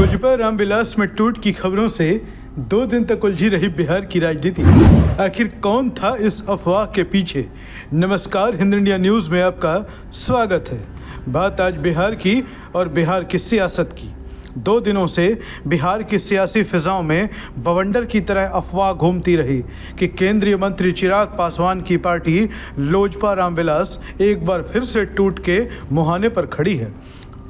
लोजपा रामविलास में टूट की खबरों से 2 दिन तक उलझी रही बिहार की राजनीति। आखिर कौन था इस अफवाह के पीछे? नमस्कार, हिंद इंडिया न्यूज़ में आपका स्वागत है। बात आज बिहार की और बिहार की सियासत की। 2 दिनों से बिहार की सियासी फिजाओं में बवंडर की तरह अफवाह घूमती रही कि केंद्रीय मंत्री चिराग पासवान की पार्टी लोजपा रामविलास एक बार फिर से टूट के मुहाने पर खड़ी है।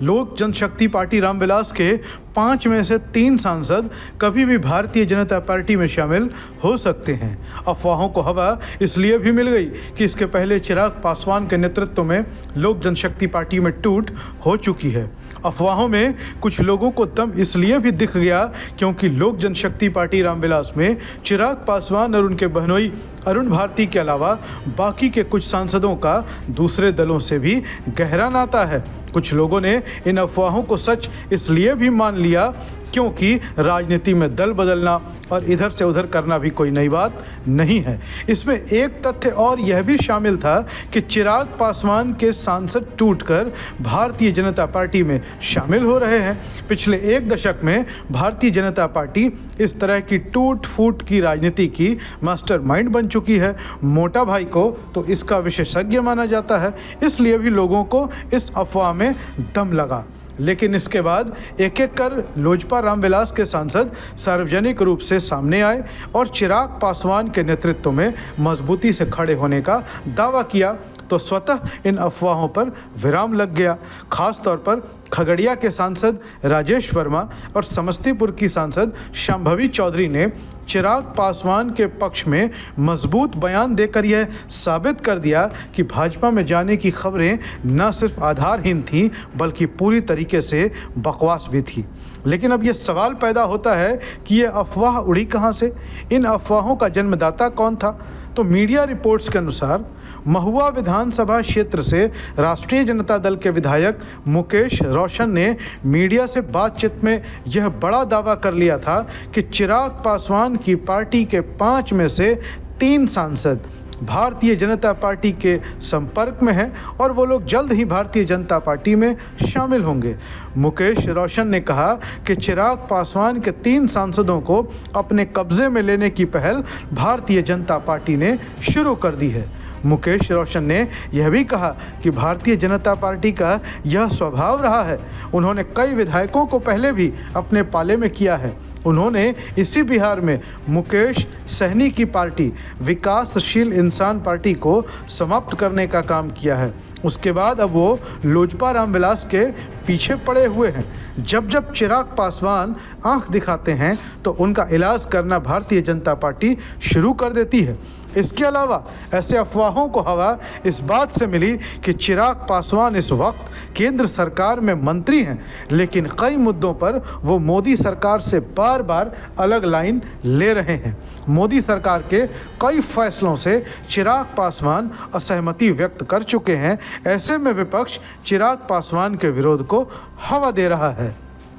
लोक जनशक्ति पार्टी रामविलास के 5 में से 3 सांसद कभी भी भारतीय जनता पार्टी में शामिल हो सकते हैं। अफवाहों को हवा इसलिए भी मिल गई कि इसके पहले चिराग पासवान के नेतृत्व में लोक जनशक्ति पार्टी में टूट हो चुकी है। अफवाहों में कुछ लोगों को दम इसलिए भी दिख गया क्योंकि लोक जनशक्ति पार्टी रामविलास में चिराग पासवान और उनके बहनोई अरुण भारती के अलावा बाकी के कुछ सांसदों का दूसरे दलों से भी गहरा नाता है। कुछ लोगों ने इन अफवाहों को सच इसलिए भी मान लिया क्योंकि राजनीति में दल बदलना और इधर से उधर करना भी कोई नई बात नहीं है। इसमें एक तथ्य और यह भी शामिल था कि चिराग पासवान के सांसद टूटकर भारतीय जनता पार्टी में शामिल हो रहे हैं। पिछले 1 दशक में भारतीय जनता पार्टी इस तरह की टूट फूट की राजनीति की मास्टरमाइंड बन चुकी है। मोटा भाई को तो इसका विशेषज्ञ माना जाता है, इसलिए भी लोगों को इस अफवाह में दम लगा। लेकिन इसके बाद एक एक कर लोजपा रामविलास के सांसद सार्वजनिक रूप से सामने आए और चिराग पासवान के नेतृत्व में मजबूती से खड़े होने का दावा किया तो स्वतः इन अफवाहों पर विराम लग गया। खास तौर पर खगड़िया के सांसद राजेश वर्मा और समस्तीपुर की सांसद शांभवी चौधरी ने चिराग पासवान के पक्ष में मजबूत बयान देकर यह साबित कर दिया कि भाजपा में जाने की खबरें न सिर्फ आधारहीन थीं बल्कि पूरी तरीके से बकवास भी थी। लेकिन अब यह सवाल पैदा होता है कि यह अफवाह उड़ी कहां से? इन अफवाहों का जन्मदाता कौन था? तो मीडिया रिपोर्ट्स के अनुसार महुआ विधानसभा क्षेत्र से राष्ट्रीय जनता दल के विधायक मुकेश रोशन ने मीडिया से बातचीत में यह बड़ा दावा कर लिया था कि चिराग पासवान की पार्टी के 5 में से 3 सांसद भारतीय जनता पार्टी के संपर्क में हैं और वो लोग जल्द ही भारतीय जनता पार्टी में शामिल होंगे। मुकेश रोशन ने कहा कि चिराग पासवान के 3 सांसदों को अपने कब्जे में लेने की पहल भारतीय जनता पार्टी ने शुरू कर दी है। मुकेश रोशन ने यह भी कहा कि भारतीय जनता पार्टी का यह स्वभाव रहा है। उन्होंने कई विधायकों को पहले भी अपने पाले में किया है। उन्होंने इसी बिहार में मुकेश सहनी की पार्टी विकासशील इंसान पार्टी को समाप्त करने का काम किया है। उसके बाद अब वो लोजपा रामविलास के पीछे पड़े हुए हैं। जब जब चिराग पासवान आंख दिखाते हैं तो उनका इलाज करना भारतीय जनता पार्टी शुरू कर देती है। इसके अलावा ऐसे अफवाहों को हवा इस बात से मिली कि चिराग पासवान इस वक्त केंद्र सरकार में मंत्री हैं, लेकिन कई मुद्दों पर वो मोदी सरकार से बार बार अलग लाइन ले रहे हैं। मोदी सरकार के कई फैसलों से चिराग पासवान असहमति व्यक्त कर चुके हैं। ऐसे में विपक्ष चिराग पासवान के विरोध को हवा दे रहा है।